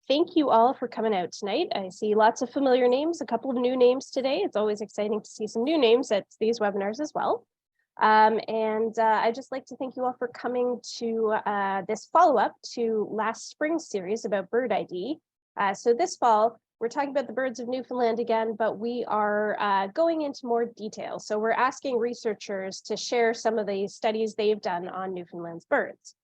thank you all for coming out tonight. I see lots of familiar names, a couple of new names today. It's always exciting to see some new names at these webinars as well. I'd just like to thank you all for coming to this follow-up to last spring's series about bird ID. So this fall, we're talking about the birds of Newfoundland again, but we are going into more detail. So we're asking researchers to share some of the studies they've done on Newfoundland's birds.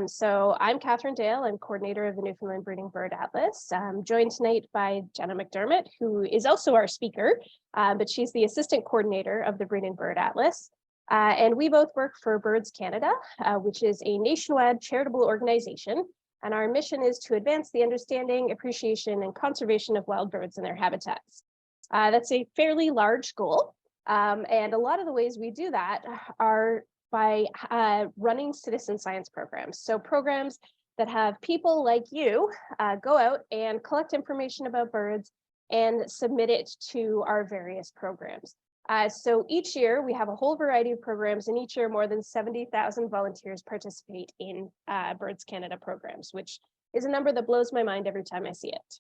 So I'm Catherine Dale, I'm coordinator of the Newfoundland Breeding Bird Atlas. I'm joined tonight by Jenna McDermott, who is also our speaker, but she's the assistant coordinator of the Breeding Bird Atlas. And we both work for Birds Canada, which is a nationwide charitable organization. And our mission is to advance the understanding, appreciation, and conservation of wild birds and their habitats. That's a fairly large goal. And a lot of the ways we do that are by running citizen science programs. So programs that have people like you go out and collect information about birds and submit it to our various programs. So each year we have a whole variety of programs, and each year more than 70,000 volunteers participate in Birds Canada programs, which is a number that blows my mind every time I see it.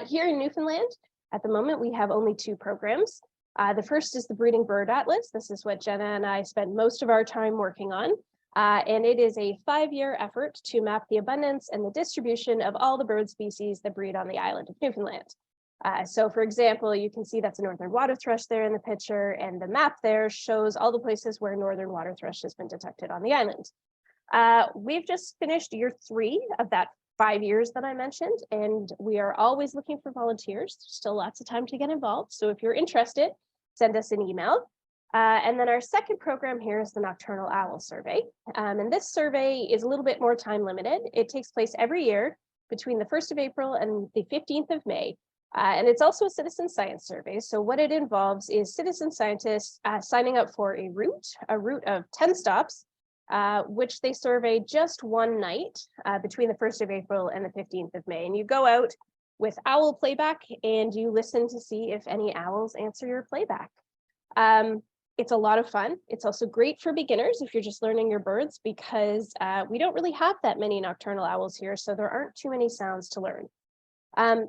Here in Newfoundland, at the moment, we have only 2 programs. The first is the Breeding Bird Atlas. This is what Jenna and I spend most of our time working on. And it is a 5-year effort to map the abundance and the distribution of all the bird species that breed on the island of Newfoundland. So for example, you can see that's a northern water thrush there in the picture, and the map there shows all the places where northern water thrush has been detected on the island. We've just finished year 3 of that 5 years that I mentioned, and we are always looking for volunteers. There's still lots of time to get involved. So if you're interested, send us an email. And then our second program here is the Nocturnal Owl Survey. And this survey is a little bit more time limited. It takes place every year between the 1st of April and the 15th of May. And it's also a citizen science survey. So what it involves is citizen scientists signing up for a route of 10 stops, which they survey just one night between the 1st of April and the 15th of May. And you go out with owl playback and you listen to see if any owls answer your playback. It's a lot of fun. It's also great for beginners if you're just learning your birds, because we don't really have that many nocturnal owls here, so there aren't too many sounds to learn.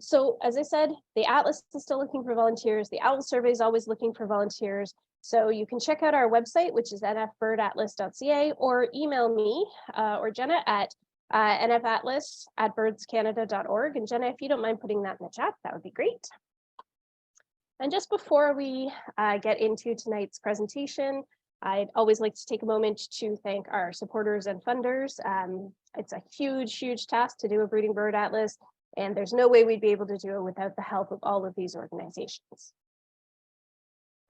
So as I said, the Atlas is still looking for volunteers. The Owl Survey is always looking for volunteers. So you can check out our website, which is nfbirdatlas.ca, or email me or Jenna at nfatlas@birdscanada.org. And Jenna, if you don't mind putting that in the chat, that would be great. And just before we get into tonight's presentation, I'd always like to take a moment to thank our supporters and funders. It's a huge, huge task to do a breeding bird atlas, and there's no way we'd be able to do it without the help of all of these organizations.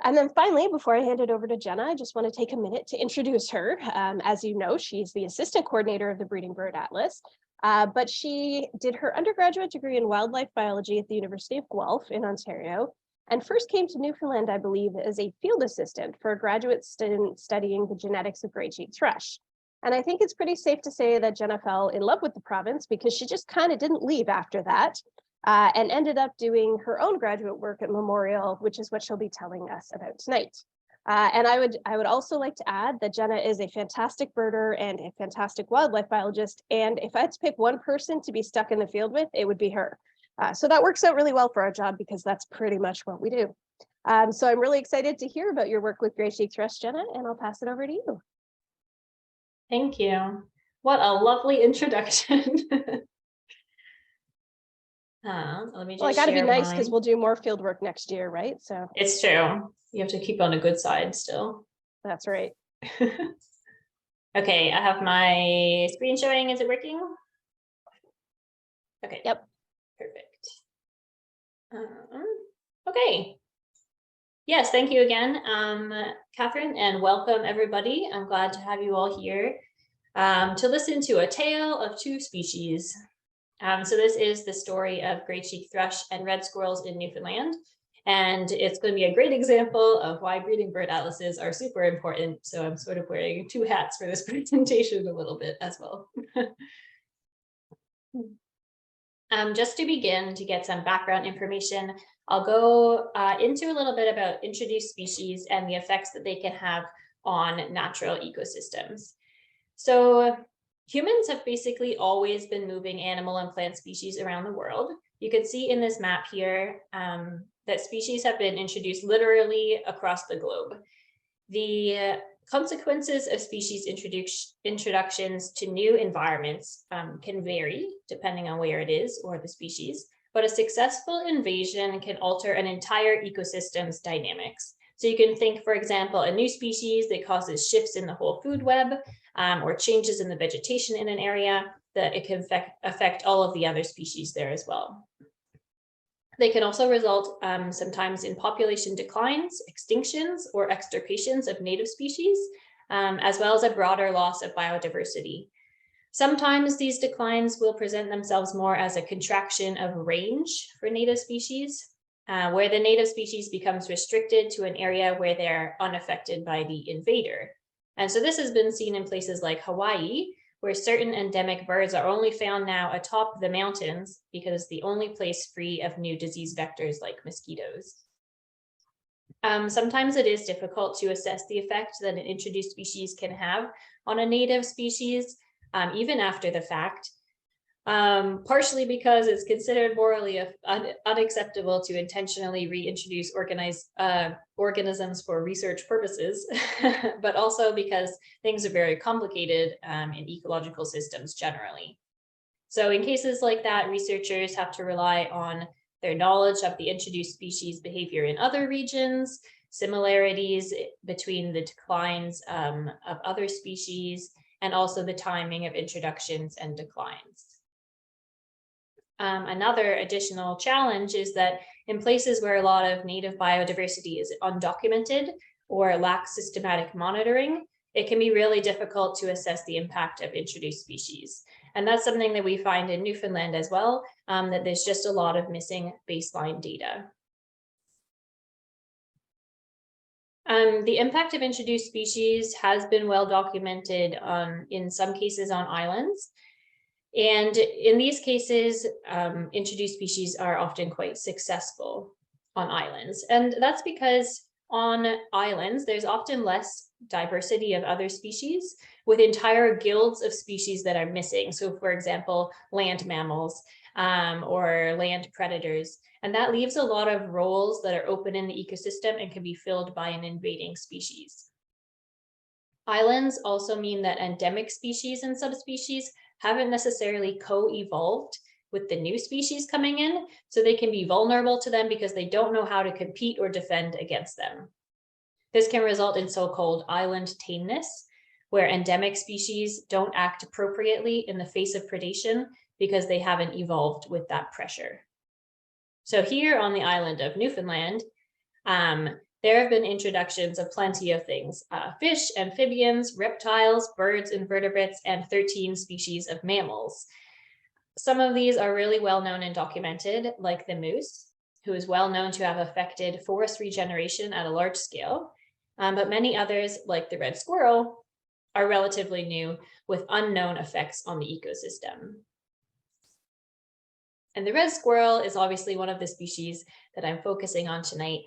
And then finally, before I hand it over to Jenna, I just want to take a minute to introduce her. As you know, she's the assistant coordinator of the Breeding Bird Atlas, but she did her undergraduate degree in wildlife biology at the University of Guelph in Ontario, and first came to Newfoundland, I believe, as a field assistant for a graduate student studying the genetics of gray-cheeked thrush. And I think it's pretty safe to say that Jenna fell in love with the province, because she just kind of didn't leave after that and ended up doing her own graduate work at Memorial, which is what she'll be telling us about tonight. And I would also like to add that Jenna is a fantastic birder and a fantastic wildlife biologist. And if I had to pick one person to be stuck in the field with, it would be her. So that works out really well for our job, because that's pretty much what we do. So I'm really excited to hear about your work with gray-cheeked thrush, Jenna, and I'll pass it over to you. Thank you. What a lovely introduction. Let me just I gotta be nice, because we'll do more field work next year, right? So it's true. You have to keep on a good side still. That's right. Okay, I have my screen showing. Is it working? Okay. Yep. Perfect. Okay. Yes, thank you again, Catherine, and welcome everybody. I'm glad to have you all here to listen to a tale of 2 species. So this is the story of gray-cheeked thrush and red squirrels in Newfoundland, and it's going to be a great example of why breeding bird atlases are super important. So I'm sort of wearing 2 hats for this presentation a little bit as well. Just to begin, to get some background information, I'll go into a little bit about introduced species and the effects that they can have on natural ecosystems. So Humans have basically always been moving animal and plant species around the world. You can see in this map here that species have been introduced literally across the globe. The consequences of species introductions to new environments can vary depending on where it is or the species, but a successful invasion can alter an entire ecosystem's dynamics. So you can think, for example, a new species that causes shifts in the whole food web or changes in the vegetation in an area, that it can affect all of the other species there as well. They can also result sometimes in population declines, extinctions, or extirpations of native species, as well as a broader loss of biodiversity. Sometimes these declines will present themselves more as a contraction of range for native species, where the native species becomes restricted to an area where they're unaffected by the invader. And so this has been seen in places like Hawaii, where certain endemic birds are only found now atop the mountains because the only place free of new disease vectors like mosquitoes. Sometimes it is difficult to assess the effect that an introduced species can have on a native species, even after the fact, partially because it's considered morally unacceptable to intentionally reintroduce organisms for research purposes, but also because things are very complicated in ecological systems generally. So in cases like that, researchers have to rely on their knowledge of the introduced species behavior in other regions, similarities between the declines of other species, and also the timing of introductions and declines. Another additional challenge is that in places where a lot of native biodiversity is undocumented or lacks systematic monitoring, it can be really difficult to assess the impact of introduced species. And that's something that we find in Newfoundland as well, that there's just a lot of missing baseline data. The impact of introduced species has been well documented in some cases on islands. And in these cases, introduced species are often quite successful on islands. And that's because on islands, there's often less diversity of other species with entire guilds of species that are missing. So for example, land mammals or land predators. And that leaves a lot of roles that are open in the ecosystem and can be filled by an invading species. Islands also mean that endemic species and subspecies haven't necessarily co-evolved with the new species coming in, so they can be vulnerable to them because they don't know how to compete or defend against them. This can result in so-called island tameness, where endemic species don't act appropriately in the face of predation because they haven't evolved with that pressure. So here on the island of Newfoundland, there have been introductions of plenty of things, fish, amphibians, reptiles, birds, invertebrates, and 13 species of mammals. Some of these are really well known and documented, like the moose, who is well known to have affected forest regeneration at a large scale. But many others, like the red squirrel, are relatively new with unknown effects on the ecosystem. And the red squirrel is obviously one of the species that I'm focusing on tonight.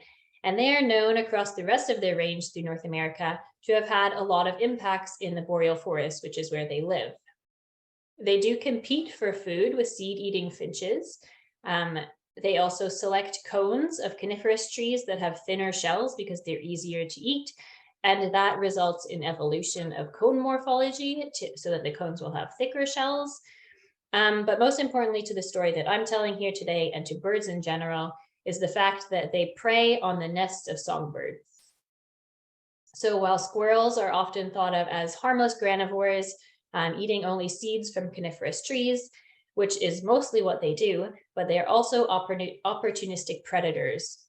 And they are known across the rest of their range through North America to have had a lot of impacts in the boreal forest, which is where they live. They do compete for food with seed-eating finches. They also select cones of coniferous trees that have thinner shells because they're easier to eat. And that results in evolution of cone morphology so that the cones will have thicker shells. But most importantly to the story that I'm telling here today and to birds in general is the fact that they prey on the nests of songbirds. So while squirrels are often thought of as harmless granivores, eating only seeds from coniferous trees, which is mostly what they do, but they are also opportunistic predators.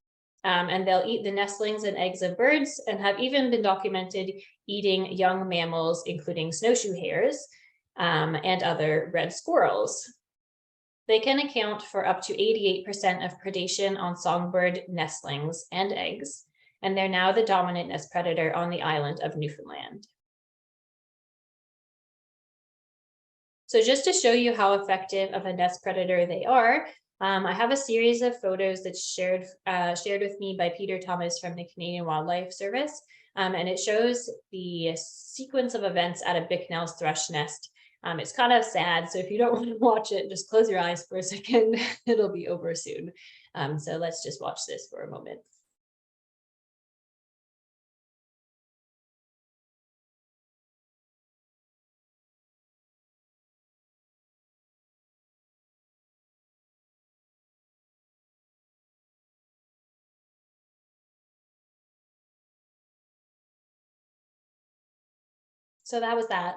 And they'll eat the nestlings and eggs of birds and have even been documented eating young mammals, including snowshoe hares and other red squirrels. They can account for up to 88% of predation on songbird nestlings and eggs, and they're now the dominant nest predator on the island of Newfoundland. So just to show you how effective of a nest predator they are, I have a series of photos that's shared with me by Peter Thomas from the Canadian Wildlife Service, and it shows the sequence of events at a Bicknell's thrush nest It's kind of sad, so if you don't want to watch it, just close your eyes for a second. It'll be over soon. So let's just watch this for a moment. So that was that.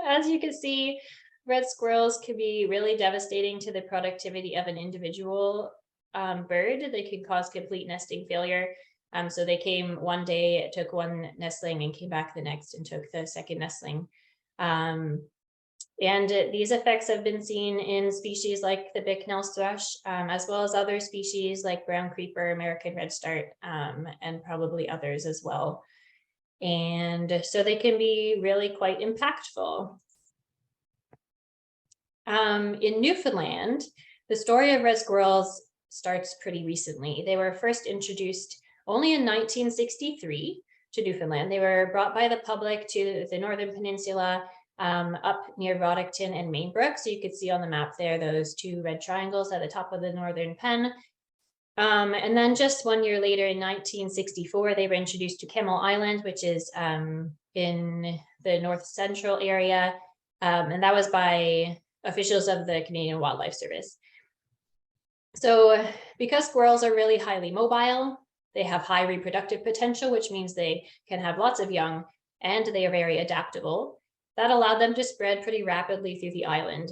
As you can see, red squirrels can be really devastating to the productivity of an individual bird. They can cause complete nesting failure. So they came one day, took one nestling and came back the next and took the second nestling. And these effects have been seen in species like the Bicknell thrush, as well as other species like brown creeper, American redstart, and probably others as well. And so they can be really quite impactful. In Newfoundland, the story of red squirrels starts pretty recently. They were first introduced only in 1963 to Newfoundland. They were brought by the public to the Northern Peninsula, up near Roddickton and Mainbrook. So you could see on the map there, those two red triangles at the top of the Northern Pen. And then just 1 year later, in 1964, they were introduced to Kimmel Island, which is in the north central area. And that was by officials of the Canadian Wildlife Service. So because squirrels are really highly mobile, they have high reproductive potential, which means they can have lots of young, and they are very adaptable. That allowed them to spread pretty rapidly through the island,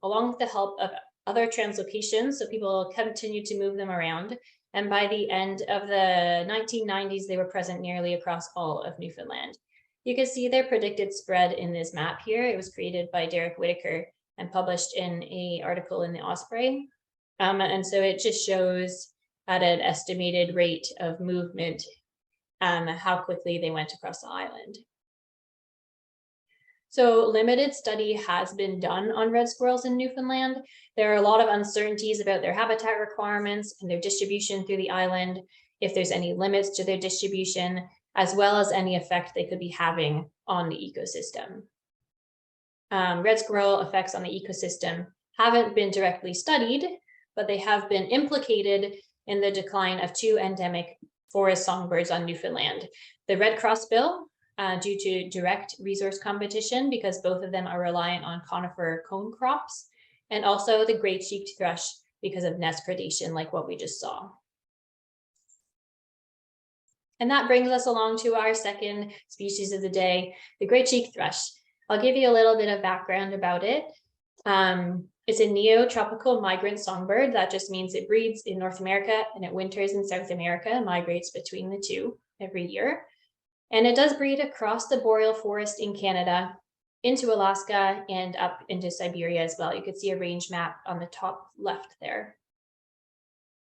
along with the help of other translocations, so people continued to move them around. And by the end of the 1990s, they were present nearly across all of Newfoundland. You can see their predicted spread in this map here. It was created by Derek Whitaker and published in an article in the Osprey. And so it just shows at an estimated rate of movement how quickly they went across the island. So limited study has been done on red squirrels in Newfoundland. There are a lot of uncertainties about their habitat requirements and their distribution through the island, if there's any limits to their distribution, as well as any effect they could be having on the ecosystem. Red squirrel effects on the ecosystem haven't been directly studied, but they have been implicated in the decline of two endemic forest songbirds on Newfoundland. The red crossbill, due to direct resource competition, because both of them are reliant on conifer cone crops, and also the gray-cheeked thrush because of nest predation, like what we just saw. And that brings us along to our second species of the day, the gray-cheeked thrush. I'll give you a little bit of background about it. It's a neotropical migrant songbird. That just means it breeds in North America and it winters in South America, migrates between the two every year. And it does breed across the boreal forest in Canada, into Alaska, and up into Siberia as well. You could see a range map on the top left there.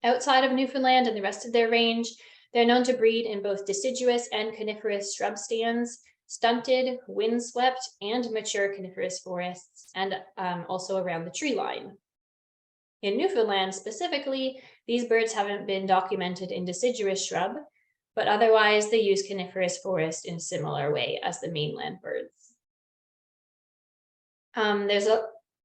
Outside of Newfoundland and the rest of their range, they're known to breed in both deciduous and coniferous shrub stands, stunted, windswept, and mature coniferous forests, and also around the tree line. In Newfoundland specifically, these birds haven't been documented in deciduous shrub, but otherwise they use coniferous forest in a similar way as the mainland birds. There's a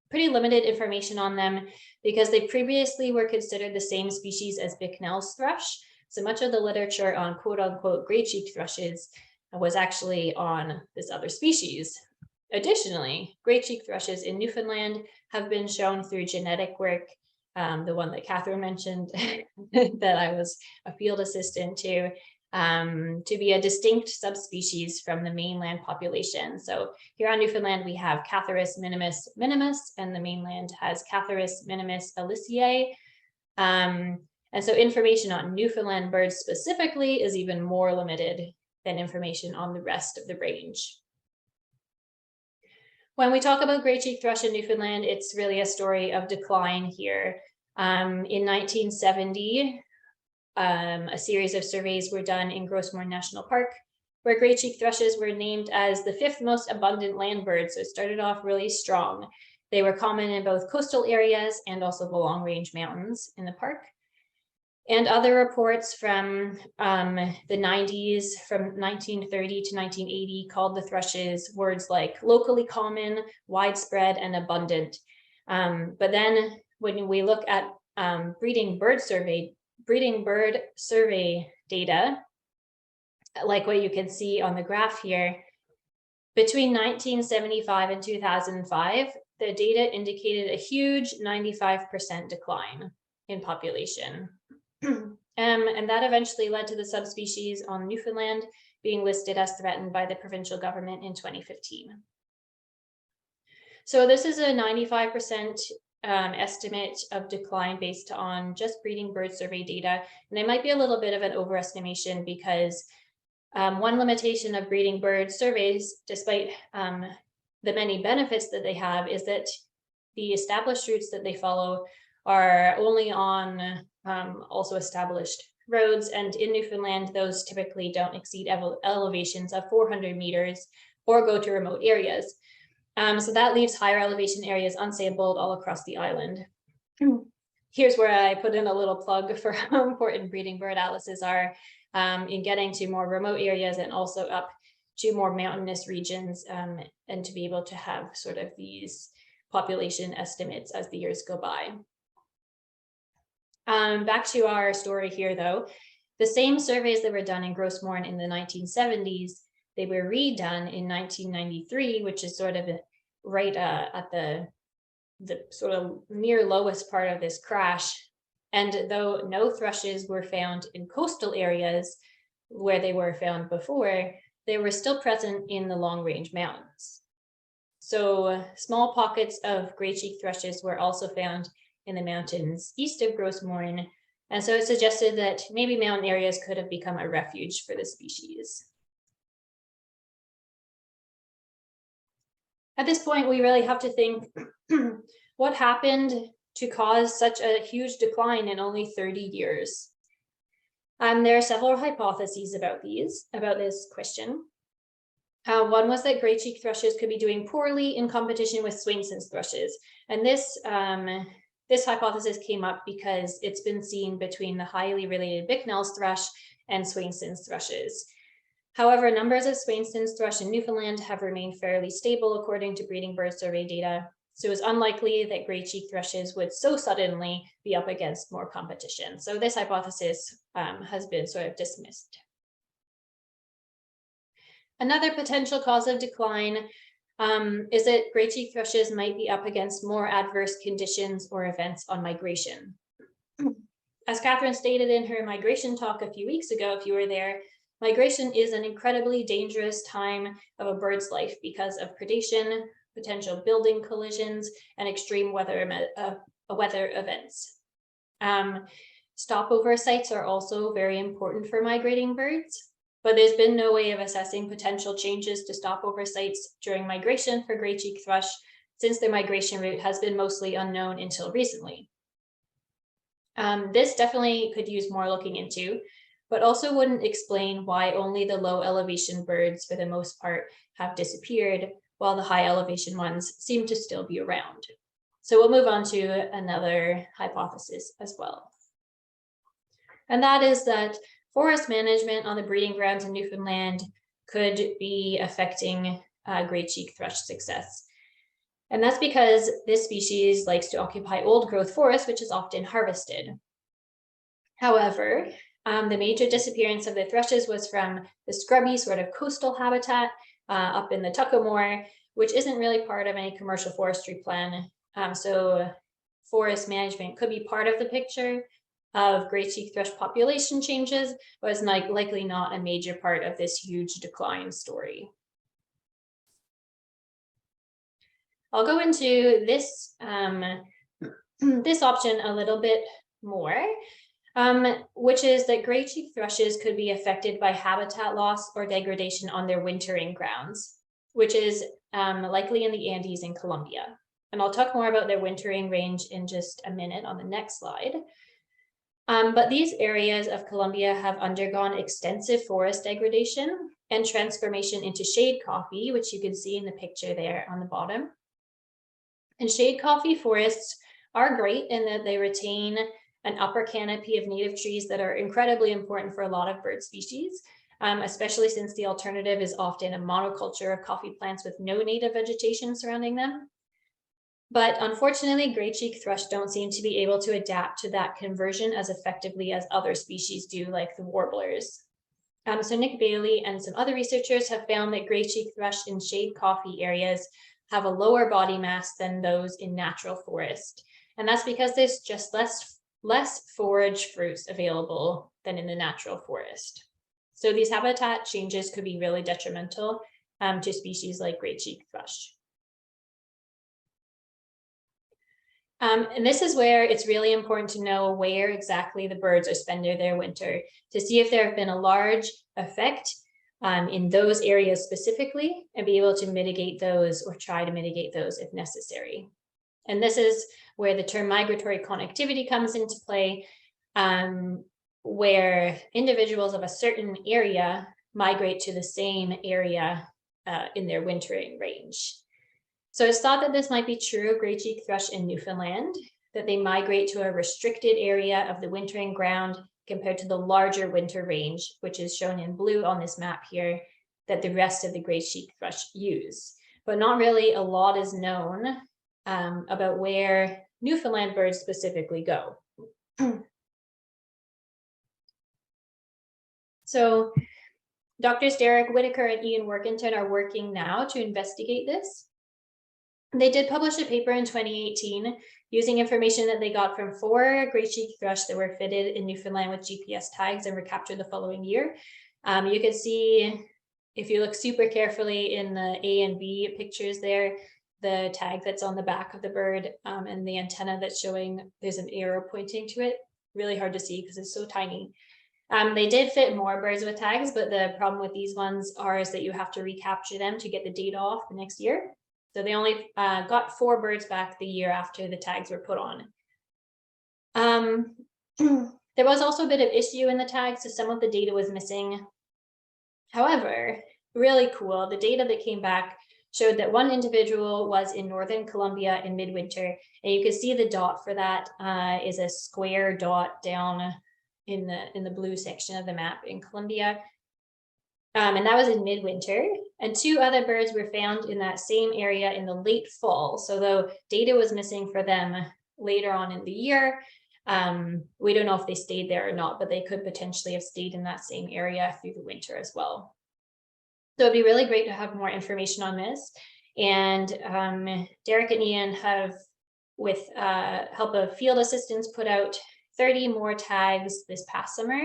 pretty limited information on them because they previously were considered the same species as Bicknell's thrush. So much of the literature on quote unquote gray-cheeked thrushes was actually on this other species. Additionally, gray-cheeked thrushes in Newfoundland have been shown through genetic work, the one that Catherine mentioned that I was a field assistant to be a distinct subspecies from the mainland population. So here on Newfoundland, we have Catharus minimus minimus, and the mainland has Catharus minimus aliciae. And so information on Newfoundland birds specifically is even more limited than information on the rest of the range. When we talk about gray-cheeked thrush in Newfoundland, it's really a story of decline here. In 1970, a series of surveys were done in Grossmore National Park, where gray-cheeked thrushes were named as the 5th most abundant land bird. So it started off really strong. They were common in both coastal areas and also the long range mountains in the park. And other reports from the 90s, from 1930 to 1980, called the thrushes words like locally common, widespread, and abundant. But then when we look at breeding bird survey data, like what you can see on the graph here, between 1975 and 2005, the data indicated a huge 95% decline in population. And that eventually led to the subspecies on Newfoundland being listed as threatened by the provincial government in 2015. So this is a 95% estimate of decline based on just breeding bird survey data. And it might be a little bit of an overestimation because one limitation of breeding bird surveys, despite the many benefits that they have, is that the established routes that they follow are only on also established roads. And in Newfoundland, those typically don't exceed elevations of 400 meters or go to remote areas. So that leaves higher elevation areas unsampled all across the island. Here's where I put in a little plug for how important breeding bird atlases are in getting to more remote areas and also up to more mountainous regions, and to be able to have sort of these population estimates as the years go by. Back to our story here, though. The same surveys that were done in Grossmoorn in the 1970s, they were redone in 1993, which is sort of right at the sort of near lowest part of this crash. And though no thrushes were found in coastal areas where they were found before, they were still present in the long-range mountains. So small pockets of gray-cheeked thrushes were also found in the mountains east of Grossmoorn, and so it suggested that maybe mountain areas could have become a refuge for the species. At this point, we really have to think, what happened to cause such a huge decline in only 30 years? There are several hypotheses about this question. One was that gray-cheeked thrushes could be doing poorly in competition with Swainson's thrushes. And this hypothesis came up because it's been seen between the highly related Bicknell's thrush and Swainson's thrushes. However, numbers of Swainson's thrush in Newfoundland have remained fairly stable according to breeding bird survey data. So it was unlikely that gray-cheeked thrushes would so suddenly be up against more competition. So this hypothesis has been sort of dismissed. Another potential cause of decline is that gray-cheeked thrushes might be up against more adverse conditions or events on migration. As Catherine stated in her migration talk a few weeks ago, if you were there, migration is an incredibly dangerous time of a bird's life because of predation, potential building collisions, and extreme weather events. Stopover sites are also very important for migrating birds, but there's been no way of assessing potential changes to stopover sites during migration for gray-cheeked thrush, since their migration route has been mostly unknown until recently. This definitely could use more looking into, but also wouldn't explain why only the low elevation birds, for the most part, have disappeared, while the high elevation ones seem to still be around. So we'll move on to another hypothesis as well. And that is that forest management on the breeding grounds in Newfoundland could be affecting gray-cheeked thrush success. And that's because this species likes to occupy old growth forest, which is often harvested. However, the major disappearance of the thrushes was from the scrubby sort of coastal habitat up in the Tuckamore, which isn't really part of any commercial forestry plan. So forest management could be part of the picture of gray-cheeked thrush population changes, but it's likely not a major part of this huge decline story. I'll go into this, this option a little bit more, which is that gray-cheeked thrushes could be affected by habitat loss or degradation on their wintering grounds, which is likely in the Andes in Colombia. And I'll talk more about their wintering range in just a minute on the next slide. But these areas of Colombia have undergone extensive forest degradation and transformation into shade coffee, which you can see in the picture there on the bottom. And shade coffee forests are great in that they retain an upper canopy of native trees that are incredibly important for a lot of bird species, especially since the alternative is often a monoculture of coffee plants with no native vegetation surrounding them. But unfortunately, gray-cheeked thrush don't seem to be able to adapt to that conversion as effectively as other species do, like the warblers. So Nick Bailey and some other researchers have found that gray-cheeked thrush in shade coffee areas have a lower body mass than those in natural forest. And that's because there's just less forage fruits available than in the natural forest. So these habitat changes could be really detrimental to species like gray-cheeked thrush. And this is where it's really important to know where exactly the birds are spending their winter to see if there have been a large effect in those areas specifically and be able to mitigate those or try to mitigate those if necessary. And this is where the term migratory connectivity comes into play, where individuals of a certain area migrate to the same area in their wintering range. So it's thought that this might be true of gray-cheeked thrush in Newfoundland, that they migrate to a restricted area of the wintering ground compared to the larger winter range, which is shown in blue on this map here, that the rest of the gray-cheeked thrush use. But not really a lot is known about where Newfoundland birds specifically go. So Drs. Derek Whitaker and Ian Workington are working now to investigate this. They did publish a paper in 2018 using information that they got from 4 gray-cheeked thrush that were fitted in Newfoundland with GPS tags and recaptured the following year. You can see, if you look super carefully in the A and B pictures there, the tag that's on the back of the bird and the antenna that's showing there's an arrow pointing to it. Really hard to see because it's so tiny. They did fit more birds with tags, but the problem with these ones is that you have to recapture them to get the data off the next year. So they only got 4 birds back the year after the tags were put on. There was also a bit of issue in the tags, so some of the data was missing. However, really cool, the data that came back showed that one individual was in northern Colombia in midwinter, and you can see the dot for that is a square dot down in the blue section of the map in Colombia. And that was in midwinter, and 2 other birds were found in that same area in the late fall. So though data was missing for them later on in the year, we don't know if they stayed there or not, but they could potentially have stayed in that same area through the winter as well. So it'd be really great to have more information on this. And Derek and Ian have, with help of field assistants, put out 30 more tags this past summer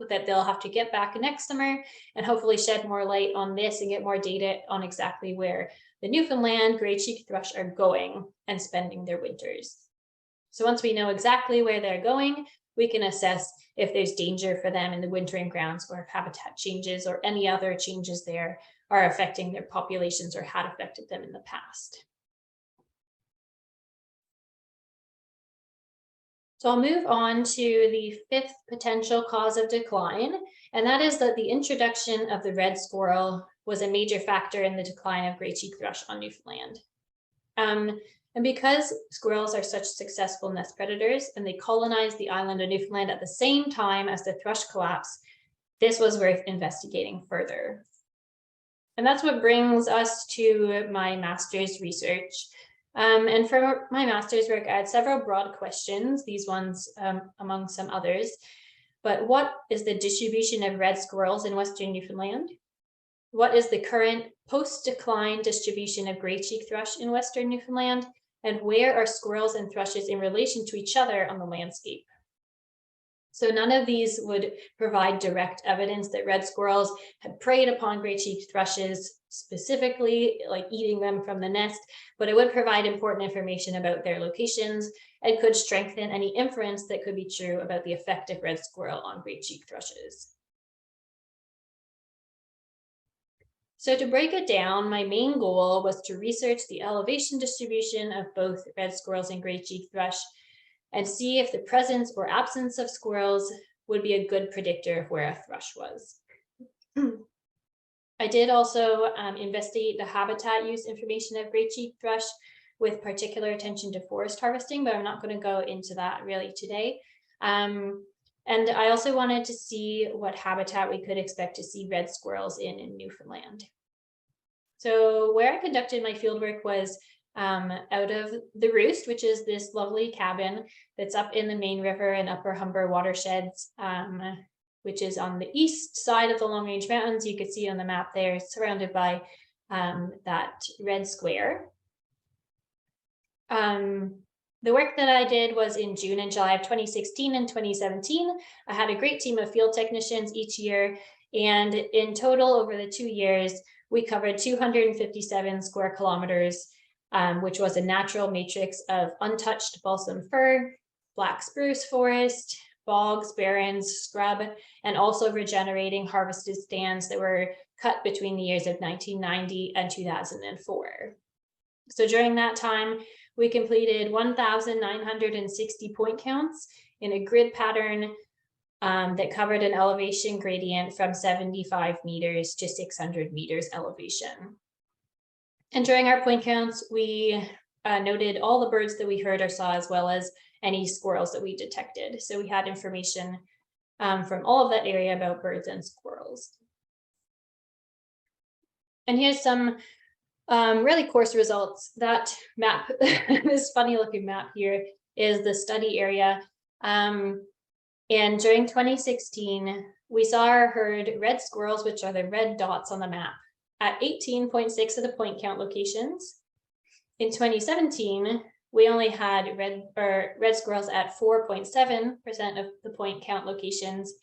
that they'll have to get back next summer and hopefully shed more light on this and get more data on exactly where the Newfoundland gray-cheeked thrush are going and spending their winters. So once we know exactly where they're going, we can assess if there's danger for them in the wintering grounds or if habitat changes or any other changes there are affecting their populations or had affected them in the past. So I'll move on to the 5th potential cause of decline, and that is that the introduction of the red squirrel was a major factor in the decline of gray-cheeked thrush on Newfoundland. And because squirrels are such successful nest predators and they colonized the island of Newfoundland at the same time as the thrush collapse, this was worth investigating further. And that's what brings us to my master's research. And for my master's work, I had several broad questions, these ones among some others. But what is the distribution of red squirrels in Western Newfoundland? What is the current post-decline distribution of gray-cheeked thrush in Western Newfoundland? And where are squirrels and thrushes in relation to each other on the landscape? So none of these would provide direct evidence that red squirrels had preyed upon gray-cheeked thrushes specifically, like eating them from the nest, but it would provide important information about their locations and could strengthen any inference that could be true about the effect of red squirrel on gray-cheeked thrushes. So to break it down, my main goal was to research the elevation distribution of both red squirrels and gray-cheeked thrush and see if the presence or absence of squirrels would be a good predictor of where a thrush was. I did also investigate the habitat use information of gray-cheeked thrush with particular attention to forest harvesting, but I'm not going to go into that really today. And I also wanted to see what habitat we could expect to see red squirrels in Newfoundland. So where I conducted my fieldwork was out of the Roost, which is this lovely cabin that's up in the Main River and Upper Humber watersheds, which is on the east side of the Long Range Mountains. You could see on the map there, surrounded by that red square. The work that I did was in June and July of 2016 and 2017. I had a great team of field technicians each year, and in total over the 2 years, we covered 257 square kilometers, which was a natural matrix of untouched balsam fir, black spruce forest, bogs, barrens, scrub, and also regenerating harvested stands that were cut between the years of 1990 and 2004. So during that time, we completed 1,960 point counts in a grid pattern that covered an elevation gradient from 75 meters to 600 meters elevation. And during our point counts, we noted all the birds that we heard or saw, as well as any squirrels that we detected. So we had information from all of that area about birds and squirrels. And here's some really coarse results. That map, this funny looking map here, is the study area. And during 2016, we saw or heard red squirrels, which are the red dots on the map, at 18.6 of the point count locations. In 2017, we only had red squirrels at 4.7% of the point count locations.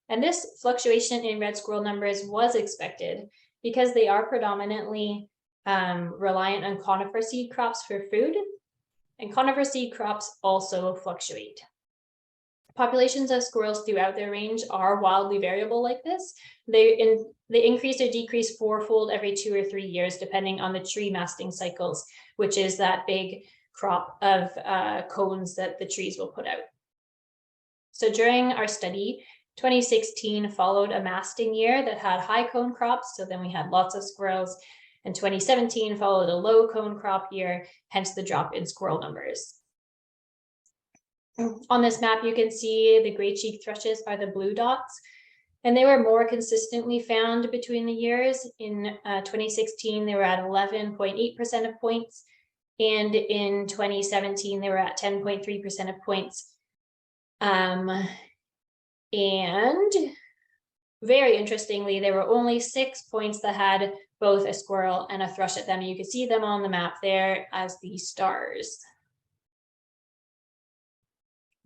And this fluctuation in red squirrel numbers was expected because they are predominantly reliant on conifer seed crops for food, and conifer seed crops also fluctuate. Populations of squirrels throughout their range are wildly variable like this. They increase or decrease fourfold every 2 or 3 years, depending on the tree masting cycles, which is that big crop of cones that the trees will put out. So during our study, 2016 followed a masting year that had high cone crops, so then we had lots of squirrels, and 2017 followed a low cone crop year, hence the drop in squirrel numbers. On this map, you can see the gray-cheeked thrushes are the blue dots, and they were more consistently found between the years. In 2016, they were at 11.8% of points, and in 2017, they were at 10.3% of points. And very interestingly, there were only 6 points that had both a squirrel and a thrush at them. You can see them on the map there as the stars.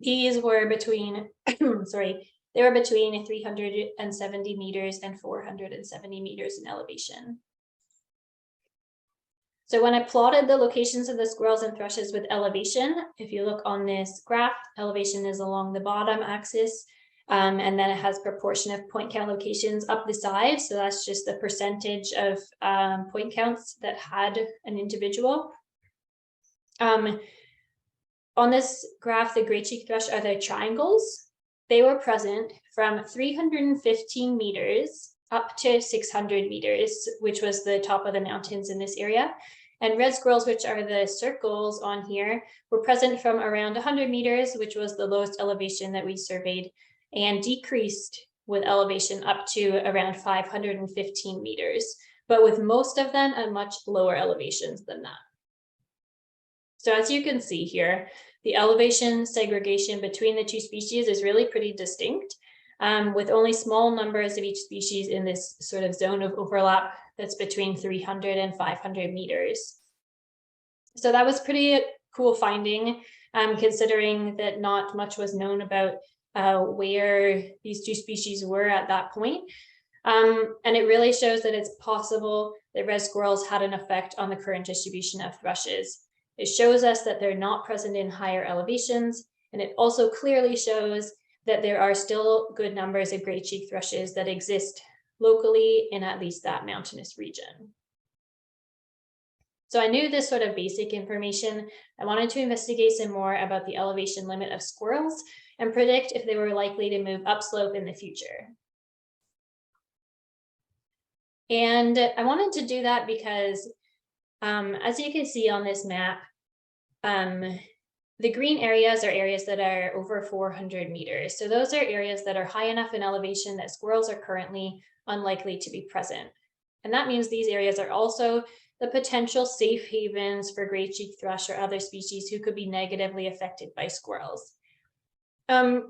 These were between, they were between 370 meters and 470 meters in elevation. So when I plotted the locations of the squirrels and thrushes with elevation, if you look on this graph, elevation is along the bottom axis, and then it has proportion of point count locations up the side. So that's just the percentage of point counts that had an individual. On this graph, the gray-cheeked thrush are the triangles. They were present from 315 meters up to 600 meters, which was the top of the mountains in this area. And red squirrels, which are the circles on here, were present from around 100 meters, which was the lowest elevation that we surveyed, and decreased with elevation up to around 515 meters, but with most of them at much lower elevations than that. So as you can see here, the elevation segregation between the two species is really pretty distinct, with only small numbers of each species in this sort of zone of overlap that's between 300 and 500 meters. So that was pretty cool finding, considering that not much was known about where these two species were at that point. And it really shows that it's possible that red squirrels had an effect on the current distribution of thrushes. It shows us that they're not present in higher elevations, and it also clearly shows that there are still good numbers of gray-cheeked thrushes that exist locally in at least that mountainous region. So I knew this sort of basic information. I wanted to investigate some more about the elevation limit of squirrels and predict if they were likely to move upslope in the future. And I wanted to do that because, as you can see on this map, The green areas are areas that are over 400 meters. So those are areas that are high enough in elevation that squirrels are currently unlikely to be present. And that means these areas are also the potential safe havens for gray-cheeked thrush or other species who could be negatively affected by squirrels.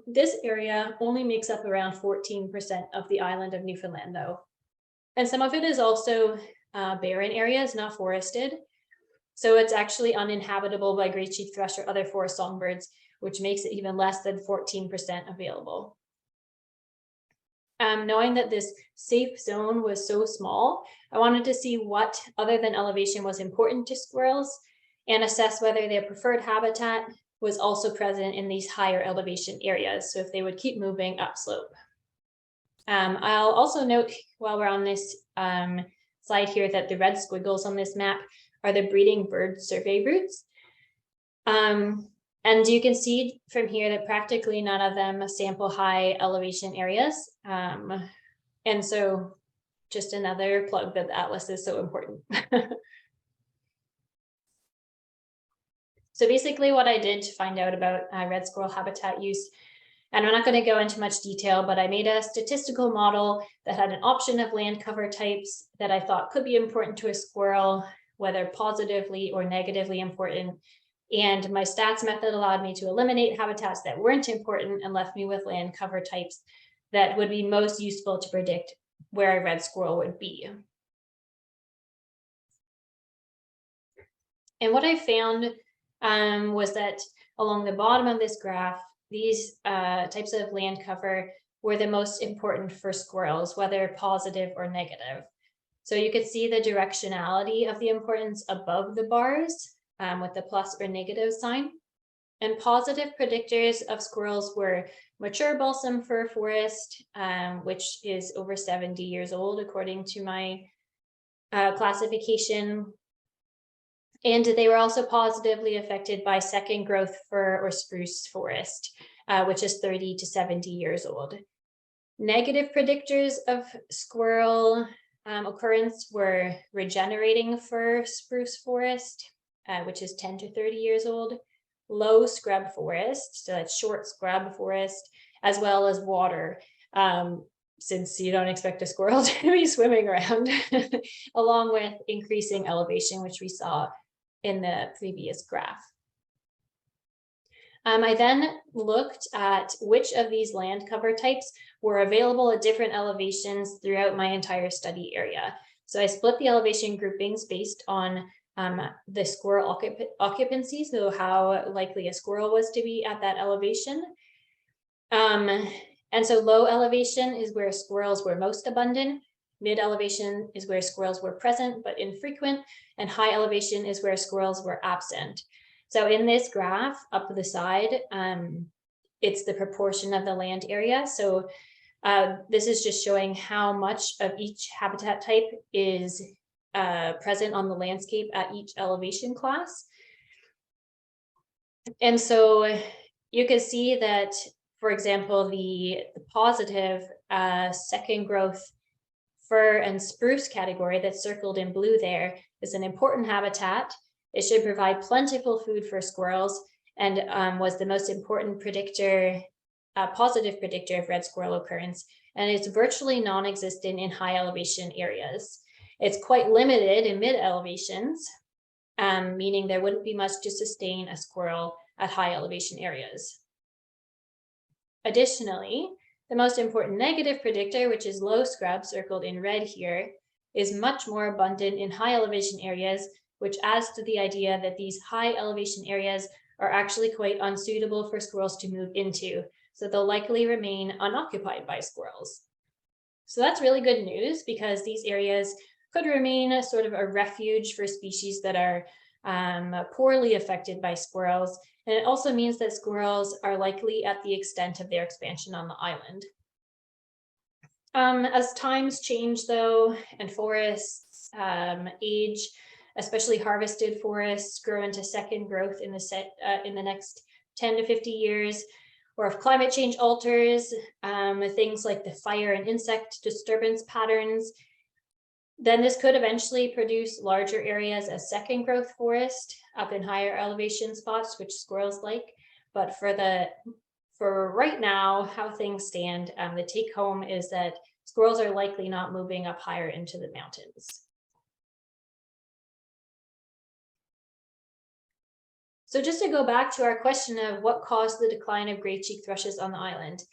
This area only makes up around 14% of the island of Newfoundland, though. And some of it is also barren areas, not forested. So it's actually uninhabitable by gray-cheeked thrush or other forest songbirds, which makes it even less than 14% available. Knowing that this safe zone was so small, I wanted to see what, other than elevation, was important to squirrels and assess whether their preferred habitat was also present in these higher elevation areas, so if they would keep moving upslope. I'll also note while we're on this slide here that the red squiggles on this map are the breeding bird survey routes. And you can see from here that practically none of them sample high elevation areas. And so just another plug that the atlas is so important. So basically what I did to find out about red squirrel habitat use, and I'm not going to go into much detail, but I made a statistical model that had an option of land cover types that I thought could be important to a squirrel, whether positively or negatively important. And my stats method allowed me to eliminate habitats that weren't important and left me with land cover types that would be most useful to predict where a red squirrel would be. And what I found was that along the bottom of this graph, these types of land cover were the most important for squirrels, whether positive or negative. So you could see the directionality of the importance above the bars with the plus or negative sign. And positive predictors of squirrels were mature balsam fir forest, which is over 70 years old, according to my classification. And they were also positively affected by second growth fir or spruce forest, which is 30 to 70 years old. Negative predictors of squirrel occurrence were regenerating fir spruce forest, which is 10 to 30 years old, low scrub forest, so that's short scrub forest, as well as water, since you don't expect a squirrel to be swimming around, along with increasing elevation, which we saw in the previous graph. I then looked at which of these land cover types were available at different elevations throughout my entire study area. So I split the elevation groupings based on the squirrel occupancy, so how likely a squirrel was to be at that elevation. And so low elevation is where squirrels were most abundant. Mid elevation is where squirrels were present but infrequent, and high elevation is where squirrels were absent. So in this graph up the side, it's the proportion of the land area. So this is just showing how much of each habitat type is present on the landscape at each elevation class. And so you can see that, for example, the positive second growth fir and spruce category that's circled in blue there is an important habitat. It should provide plentiful food for squirrels and was the most important predictor, positive predictor of red squirrel occurrence. And it's virtually non-existent in high elevation areas. It's quite limited in mid elevations, meaning there wouldn't be much to sustain a squirrel at high elevation areas. Additionally, the most important negative predictor, which is low scrub circled in red here, is much more abundant in high elevation areas, which adds to the idea that these high elevation areas are actually quite unsuitable for squirrels to move into, so they'll likely remain unoccupied by squirrels. So that's really good news, because these areas could remain sort of a refuge for species that are poorly affected by squirrels. And it also means that squirrels are likely at the extent of their expansion on the island. As times change though, and forests age, especially harvested forests grow into second growth in the next 10 to 50 years, or if climate change alters, things like the fire and insect disturbance patterns, Then this could eventually produce larger areas as second growth forest up in higher elevation spots, which squirrels like. But for right now, how things stand, the take home is that squirrels are likely not moving up higher into the mountains. So just to go back to our question of what caused the decline of gray-cheeked thrushes on the island,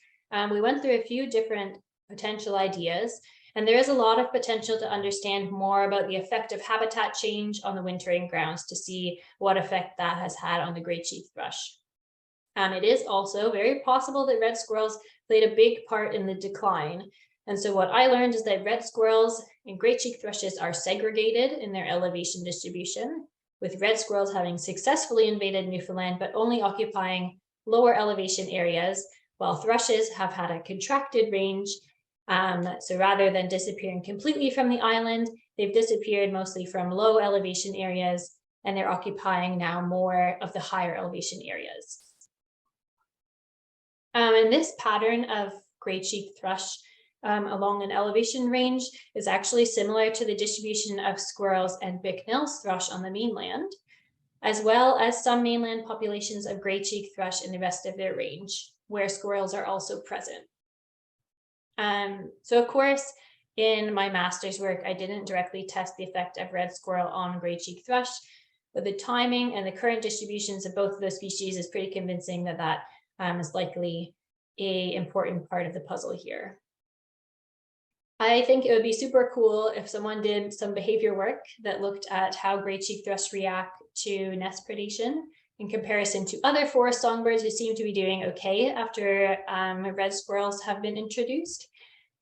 we went through a few different potential ideas, and there is a lot of potential to understand more about the effect of habitat change on the wintering grounds to see what effect that has had on the gray-cheeked thrush. It is also very possible that red squirrels played a big part in the decline. And so what I learned is that red squirrels and gray-cheeked thrushes are segregated in their elevation distribution, with red squirrels having successfully invaded Newfoundland, but only occupying lower elevation areas, while thrushes have had a contracted range. So rather than disappearing completely from the island, they've disappeared mostly from low elevation areas, and they're occupying now more of the higher elevation areas. And this pattern of gray-cheeked thrush along an elevation range is actually similar to the distribution of squirrels and Bicknell's thrush on the mainland, as well as some mainland populations of gray-cheeked thrush in the rest of their range, where squirrels are also present. So of course, in my master's work, I didn't directly test the effect of red squirrel on gray-cheeked thrush, but the timing and the current distributions of both of those species is pretty convincing that that is likely an important part of the puzzle here. I think it would be super cool if someone did some behavior work that looked at how gray-cheeked thrush react to nest predation in comparison to other forest songbirds who seem to be doing okay after red squirrels have been introduced.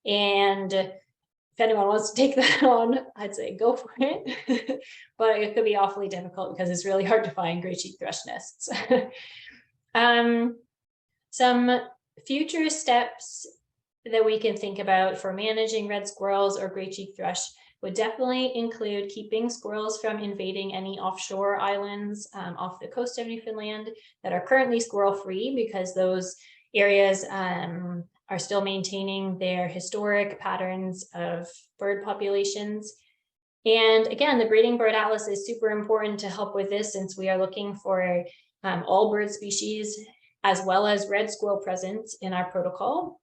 And if anyone wants to take that on, I'd say go for it. But it could be awfully difficult because it's really hard to find gray-cheeked thrush nests. Some future steps that we can think about for managing red squirrels or gray-cheeked thrush would definitely include keeping squirrels from invading any offshore islands off the coast of Newfoundland that are currently squirrel-free, because those areas are still maintaining their historic patterns of bird populations. And again, the breeding bird atlas is super important to help with this, since we are looking for all bird species as well as red squirrel presence in our protocol.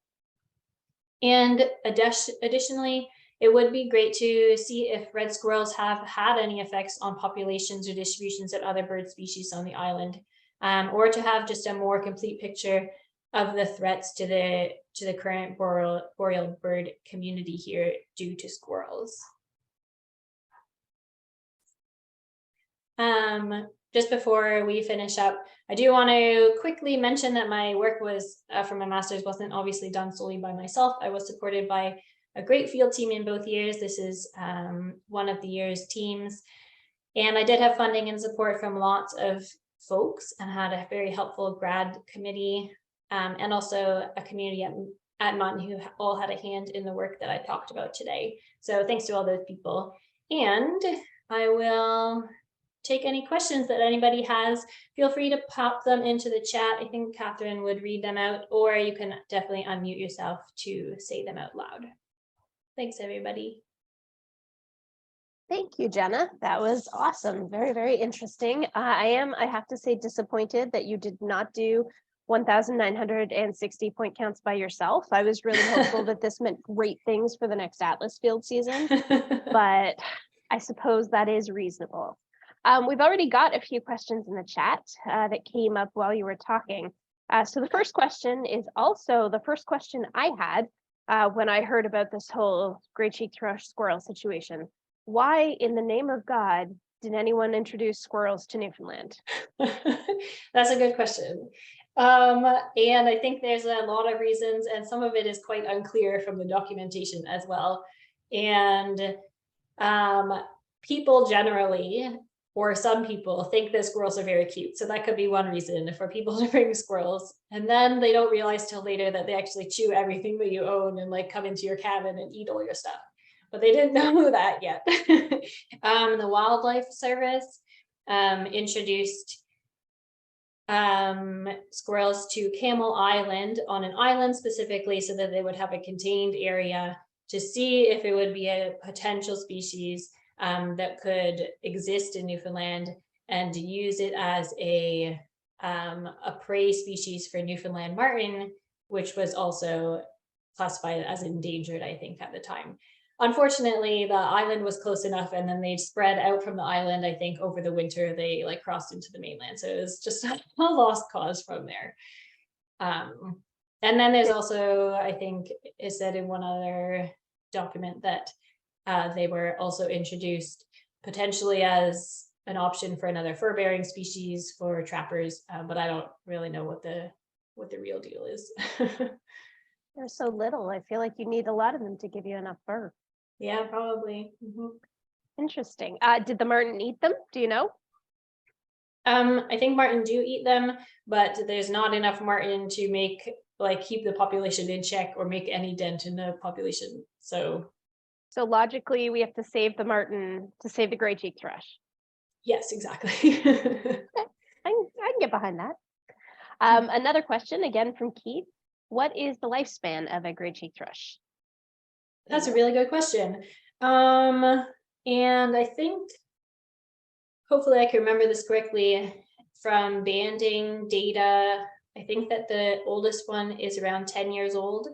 And additionally, it would be great to see if red squirrels have had any effects on populations or distributions of other bird species on the island, or to have just a more complete picture of the threats to the current boreal bird community here due to squirrels. Just before we finish up, I do want to quickly mention that my work was for my master's wasn't obviously done solely by myself. I was supported by a great field team in both years. This is one of the year's teams. And I did have funding and support from lots of folks, and had a very helpful grad committee and also a community at Munn who all had a hand in the work that I talked about today. So thanks to all those people. And I will take any questions that anybody has. Feel free to pop them into the chat. I think Catherine would read them out, or you can definitely unmute yourself to say them out loud. Thanks, everybody. Thank you, Jenna. That was awesome. Very, very interesting. I have to say, disappointed that you did not do 1,960 point counts by yourself. I was really hopeful that this meant great things for the next Atlas field season, but I suppose that is reasonable. We've already got a few questions in the chat that came up while you were talking. So the first question is also the first question I had when I heard about this whole gray-cheeked thrush squirrel situation. Why in the name of God did anyone introduce squirrels to Newfoundland? That's a good question. And I think there's a lot of reasons, and some of it is quite unclear from the documentation as well. And people generally, or some people, think that squirrels are very cute. So that could be one reason for people to bring squirrels. And then they don't realize till later that they actually chew everything that you own and like come into your cabin and eat all your stuff. But they didn't know that yet. The Wildlife Service introduced squirrels to Camel Island on an island specifically so that they would have a contained area to see if it would be a potential species that could exist in Newfoundland, and to use it as a prey species for Newfoundland martin, which was also classified as endangered, I think, at the time. Unfortunately, the island was close enough, and then they spread out from the island. I think over the winter they like crossed into the mainland, so it was just a lost cause from there. And then there's also, I think it said in one other document that they were also introduced potentially as an option for another fur-bearing species for trappers, but I don't really know what the real deal is. There's so little. I feel like you need a lot of them to give you enough fur. Yeah, probably. Interesting. Did the martin eat them? Do you know? I think martin do eat them, but there's not enough martin to make keep the population in check or make any dent in the population. So logically, we have to save the martin to save the gray-cheeked thrush. Yes, exactly. I can get behind that. Another question, again from Keith. What is the lifespan of a gray-cheeked thrush? That's a really good question. And I think, hopefully I can remember this correctly, from banding data, I think that the oldest one is around 10 years old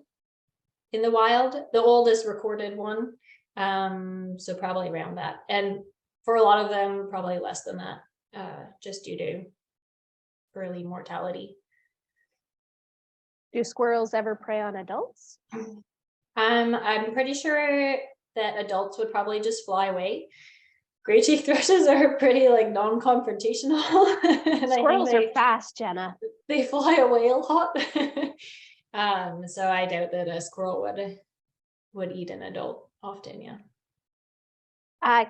in the wild, the oldest recorded one. So probably around that. And for a lot of them, probably less than that, just due to early mortality. Do squirrels ever prey on adults? I'm pretty sure that adults would probably just fly away. Gray-cheeked thrushes are pretty non-confrontational. Squirrels are fast, Jenna. They fly away a lot. So I doubt that a squirrel would eat an adult often, yeah.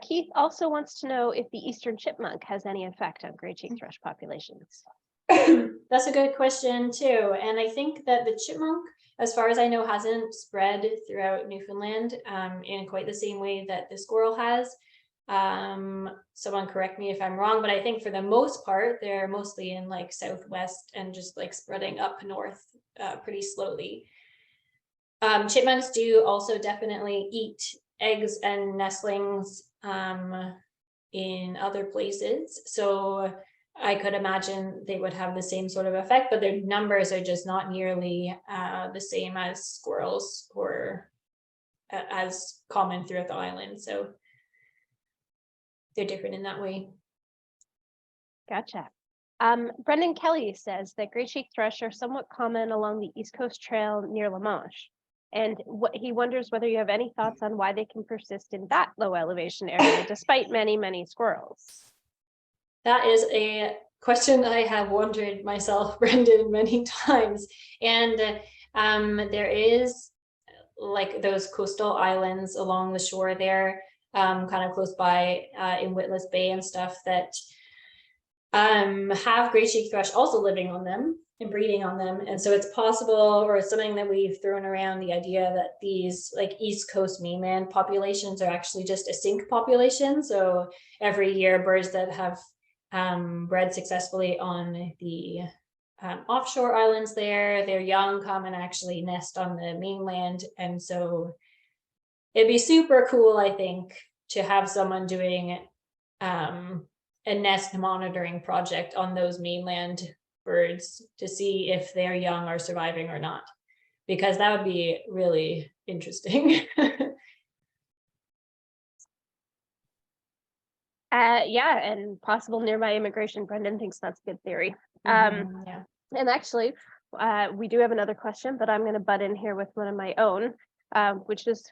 Keith also wants to know if the eastern chipmunk has any effect on gray-cheeked thrush populations. That's a good question too. And I think that the chipmunk, as far as I know, hasn't spread throughout Newfoundland in quite the same way that the squirrel has. Someone correct me if I'm wrong, but I think for the most part, they're mostly in southwest and just spreading up north pretty slowly. Chipmunks do also definitely eat eggs and nestlings in other places. So I could imagine they would have the same sort of effect, but their numbers are just not nearly the same as squirrels or as common throughout the island. So they're different in that way. Gotcha. Brendan Kelly says that gray-cheeked thrush are somewhat common along the East Coast Trail near Limoges. And he wonders whether you have any thoughts on why they can persist in that low elevation area despite many, many squirrels. That is a question I have wondered myself, Brendan, many times. And there is those coastal islands along the shore there, kind of close by in Witless Bay and stuff, that have gray-cheeked thrush also living on them and breeding on them. And so it's possible, or it's something that we've thrown around, the idea that these East Coast mainland populations are actually just a sink population. So every year birds that have bred successfully on the offshore islands there, their young come and actually nest on the mainland. And so it'd be super cool, I think, to have someone doing a nest monitoring project on those mainland birds to see if their young are surviving or not, because that would be really interesting. Yeah, and possible nearby immigration. Brendan thinks that's a good theory. Yeah. And actually, we do have another question, but I'm going to butt in here with one of my own, which is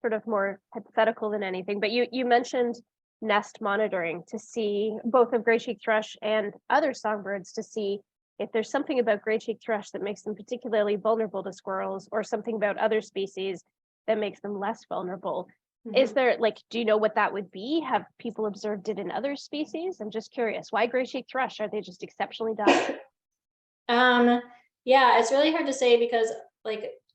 sort of more hypothetical than anything. But you mentioned nest monitoring to see both of gray-cheeked thrush and other songbirds to see if there's something about gray-cheeked thrush that makes them particularly vulnerable to squirrels, or something about other species that makes them less vulnerable. Is there, do you know what that would be? Have people observed it in other species? I'm just curious. Why gray-cheeked thrush? Are they just exceptionally dumb? Yeah, it's really hard to say because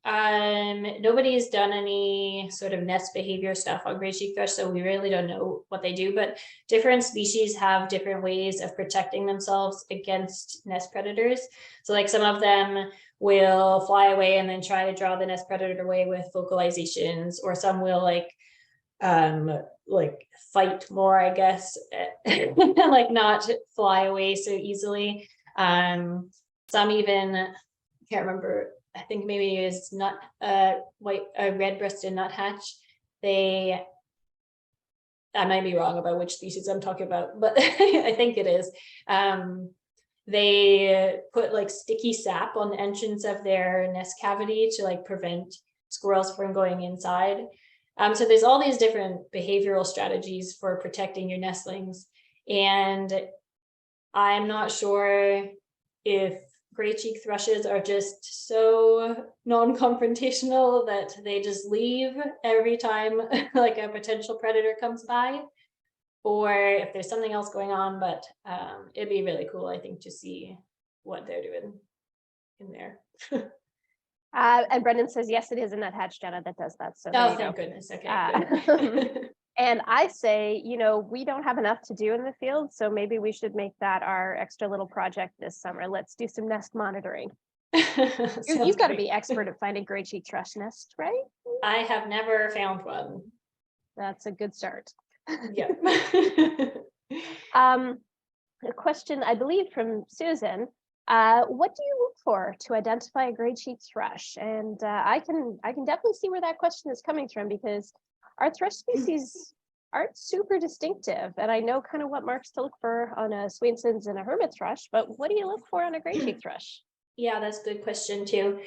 Nobody's done any sort of nest behavior stuff on gray-cheeked thrush, so we really don't know what they do, but different species have different ways of protecting themselves against nest predators. So like some of them will fly away and then try to draw the nest predator away with vocalizations, or some will like fight more, I guess, like not fly away so easily. Some even, I can't remember, I think maybe it is not red-breasted nuthatch. I might be wrong about which species I'm talking about, but I think it is. They put like sticky sap on the entrance of their nest cavity to like prevent squirrels from going inside. So there's all these different behavioral strategies for protecting your nestlings. And I'm not sure if gray-cheeked thrushes are just so non-confrontational that they just leave every time like a potential predator comes by, or if there's something else going on, but it'd be really cool, I think, to see what they're doing in there. And Brendan says, yes, it is a nuthatch, Jenna, that does that. So oh, thank goodness. Okay. Good. And I say, we don't have enough to do in the field, so maybe we should make that our extra little project this summer. Let's do some nest monitoring. You've got to be expert at finding gray-cheeked thrush nests, right? I have never found one. That's a good start. Yeah. A question, I believe, from Susan. What do you look for to identify a gray-cheeked thrush? And I can definitely see where that question is coming from, because our thrush species aren't super distinctive, and I know kind of what marks to look for on a Swainson's and a hermit thrush, but what do you look for on a gray-cheeked thrush? Yeah, that's a good question too.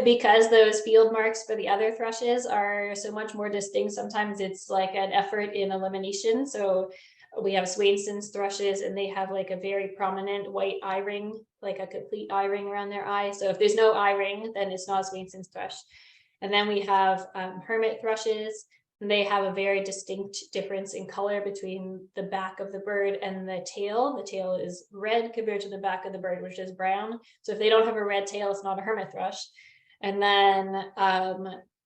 Because those field marks for the other thrushes are so much more distinct, sometimes it's like an effort in elimination. So we have Swainson's thrushes, and they have like a very prominent white eye ring, like a complete eye ring around their eye. So if there's no eye ring, then it's not a Swainson's thrush. And then we have hermit thrushes, and they have a very distinct difference in color between the back of the bird and the tail. The tail is red compared to the back of the bird, which is brown. So if they don't have a red tail, it's not a hermit thrush. And then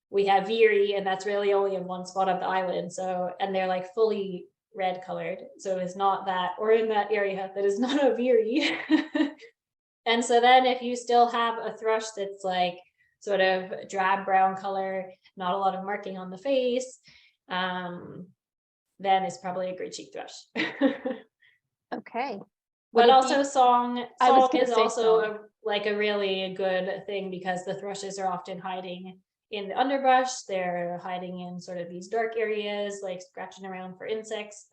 we have veery, and that's really only in one spot of the island. So, and they're like fully red colored. So it's not that, or in that area, that is not a veery. And so then if you still have a thrush that's like sort of drab brown color, not a lot of marking on the face, then it's probably a gray-cheeked thrush. Okay. But also song is also like a really good thing, because the thrushes are often hiding in the underbrush. They're hiding in sort of these dark areas, like scratching around for insects.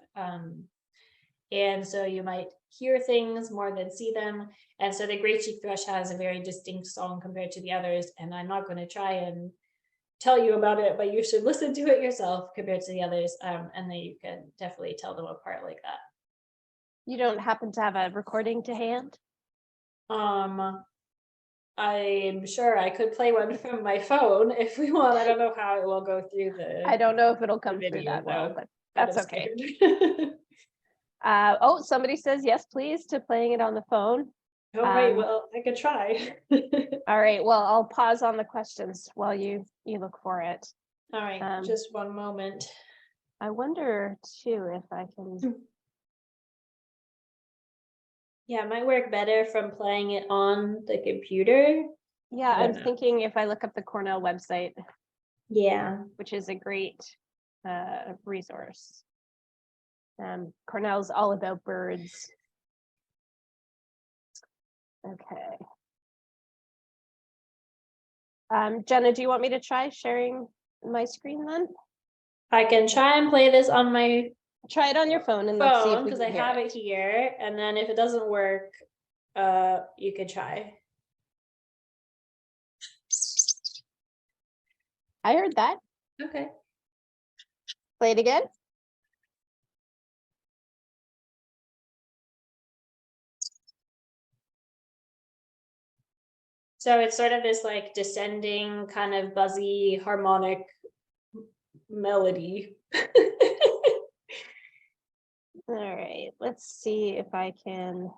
And so you might hear things more than see them. And so the gray-cheeked thrush has a very distinct song compared to the others. And I'm not going to try and tell you about it, but you should listen to it yourself compared to the others. And then you can definitely tell them apart like that. You don't happen to have a recording to hand? I'm sure I could play one from my phone if we want. I don't know how it will go through the. I don't know if it'll come through that well, but that's okay. Oh, somebody says yes, please, to playing it on the phone. Oh, right. Well, I could try. All right. Well, I'll pause on the questions while you look for it. All right. Just one moment. I wonder too if I can. Yeah, it might work better from playing it on the computer. Yeah, I'm thinking if I look up the Cornell website. Yeah. Which is a great resource. Cornell's all about birds. Okay. Jenna, do you want me to try sharing my screen then? I can try and play this on my Try it on your phone, and let's see if we because I have it here. And then if it doesn't work, you could try. I heard that. Okay. Play it again. So it's sort of this like descending kind of buzzy harmonic melody. All right, let's see if I can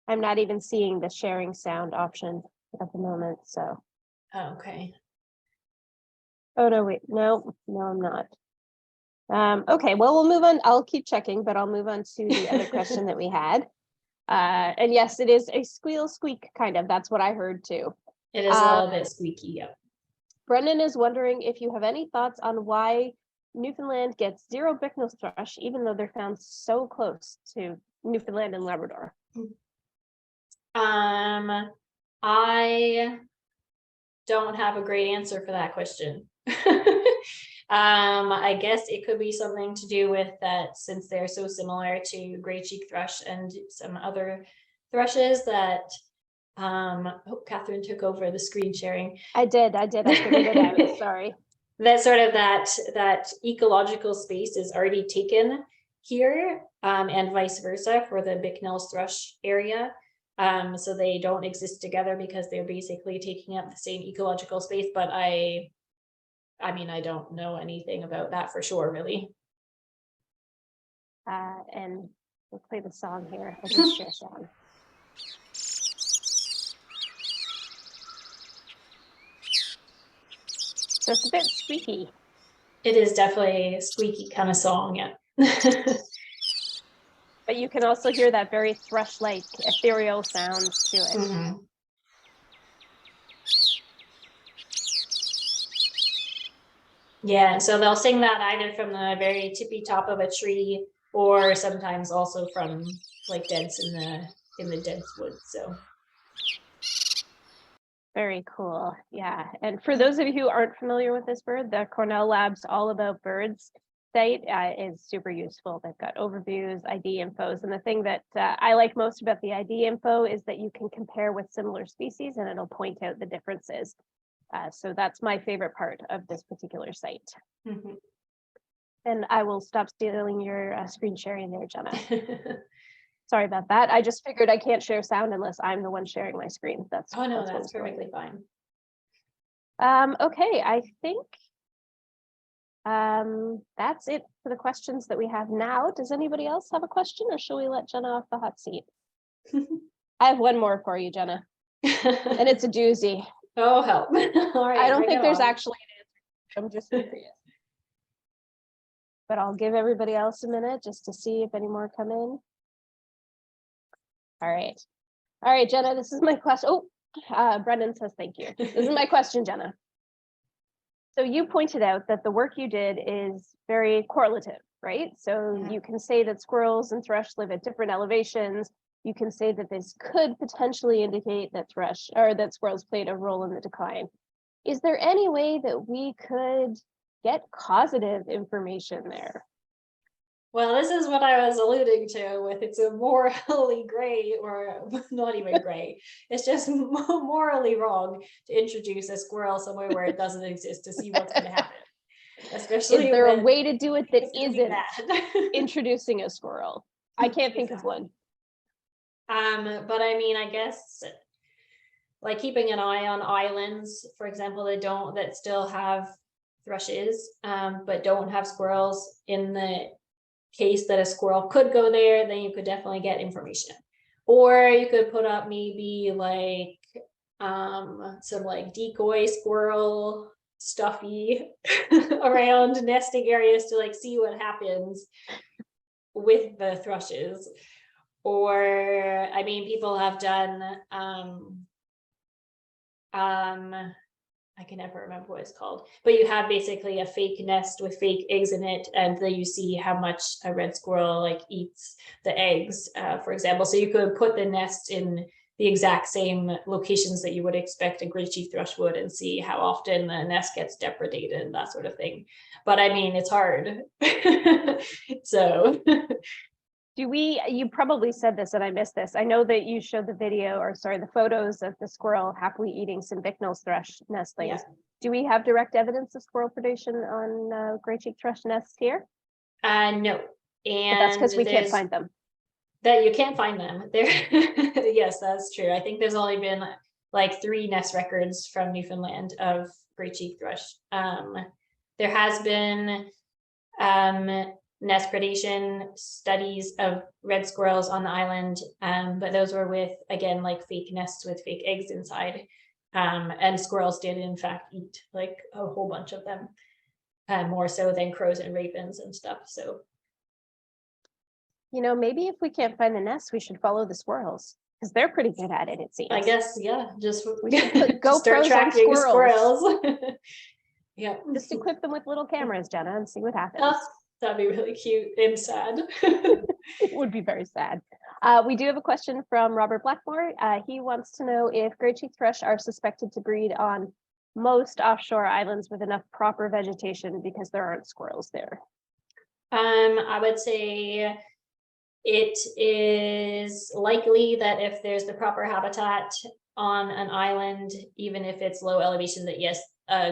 I'm not even seeing the sharing sound option at the moment, so. Oh, okay. Oh, no, wait, no, I'm not. Okay, well, we'll move on. I'll keep checking, but I'll move on to the other question that we had. And yes, it is a squeal squeak kind of. That's what I heard too. It is a little bit squeaky, yep. Brendan is wondering if you have any thoughts on why Newfoundland gets 0 Bicknell thrush, even though they're found so close to Newfoundland and Labrador. I don't have a great answer for that question. I guess it could be something to do with that, since they're so similar to gray-cheeked thrush and some other thrushes, that oh, Catherine took over the screen sharing. I did. I figured it out. Sorry. That sort of that ecological space is already taken here, and vice versa for the Bicknell thrush area. So they don't exist together because they're basically taking up the same ecological space. But I mean, I don't know anything about that for sure, really. And we'll play the song here. I'll just share sound. So it's a bit squeaky. It is definitely a squeaky kind of song, yeah. But you can also hear that very thrush-like ethereal sound to it. Mm-hmm. Yeah, so they'll sing that either from the very tippy top of a tree, or sometimes also from like dents in the dense woods. So very cool. Yeah. And for those of you who aren't familiar with this bird, the Cornell Lab's All About Birds site is super useful. They've got overviews, ID infos, and the thing that I like most about the ID info is that you can compare with similar species and it'll point out the differences. So that's my favorite part of this particular site. mm-hmm. And I will stop stealing your screen sharing there, Jenna. Sorry about that. I just figured I can't share sound unless I'm the one sharing my screen. That's perfectly fine. Okay, I think that's it for the questions that we have now. Does anybody else have a question, or shall we let Jenna off the hot seat? I have one more for you, Jenna, and it's a doozy. Oh, help. All right, I don't think there's actually an answer. I'm just curious. But I'll give everybody else a minute just to see if any more come in. All right, Jenna, this is my question. Oh, Brendan says thank you. This is my question, Jenna. So you pointed out that the work you did is very correlative, right? So you can say that squirrels and thrush live at different elevations. You can say that this could potentially indicate that that squirrels played a role in the decline. Is there any way that we could get causative information there? Well, this is what I was alluding to with it's a morally gray, or not even gray. It's just morally wrong to introduce a squirrel somewhere where it doesn't exist to see what's going to happen. Especially is there a way to do it that isn't introducing a squirrel? I can't think of one. But I mean, I guess like keeping an eye on islands, for example, that still have thrushes, but don't have squirrels. In the case that a squirrel could go there, then you could definitely get information. Or you could put up maybe like some like decoy squirrel stuffy around nesting areas to like see what happens with the thrushes. Or I mean, people have done I can never remember what it's called, but you have basically a fake nest with fake eggs in it, and then you see how much a red squirrel like eats the eggs, for example. So you could put the nest in the exact same locations that you would expect a gray-cheeked thrush would, and see how often the nest gets depredated and that sort of thing. But I mean, it's hard. So you probably said this and I missed this. I know that you showed the photos of the squirrel happily eating some Bicknell thrush nestlings. Yeah. Do we have direct evidence of squirrel predation on gray-cheeked thrush nests here? No. And but that's because we can't find them. That you can't find them there. Yes, that's true. I think there's only been like 3 nest records from Newfoundland of gray-cheeked thrush. There has been nest predation studies of red squirrels on the island, but those were with, again, like fake nests with fake eggs inside. And squirrels did in fact eat like a whole bunch of them, more so than crows and ravens and stuff. So, You know, maybe if we can't find the nest, we should follow the squirrels because they're pretty good at it, it seems. I guess, yeah, just We should put just start GoPros on tracking squirrels. Yeah, Just equip them with little cameras, Jenna, and see what happens. oh, that'd be really cute and sad. It would be very sad. We do have a question from Robert Blackmore. He wants to know if gray-cheeked thrush are suspected to breed on most offshore islands with enough proper vegetation because there aren't squirrels there. I would say it is likely that if there's the proper habitat on an island, even if it's low elevation, that yes,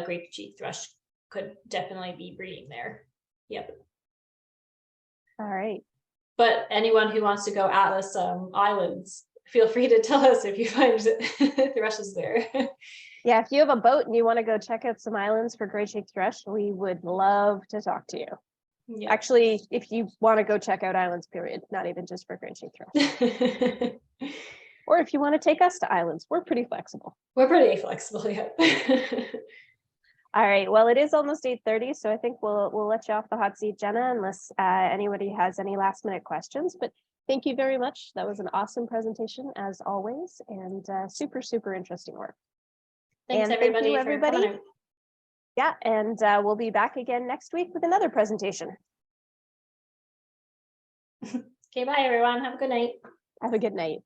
gray-cheeked thrush could definitely be breeding there. Yep. All right. But anyone who wants to go atlas islands, feel free to tell us if you find thrushes there. Yeah, if you have a boat and you want to go check out some islands for gray-cheeked thrush, we would love to talk to you. Yeah. Actually, if you want to go check out islands, period, not even just for gray-cheeked thrush. Or if you want to take us to islands, we're pretty flexible. We're pretty flexible, yeah. All right, well, it is almost 8:30, so I think we'll let you off the hot seat, Jenna, unless anybody has any last minute questions. But thank you very much. That was an awesome presentation as always, and super, super interesting work. Thanks, and everybody. thank you, for everybody. coming out. Yeah, and we'll be back again next week with another presentation. Okay, bye everyone. Have a good night. Have a good night.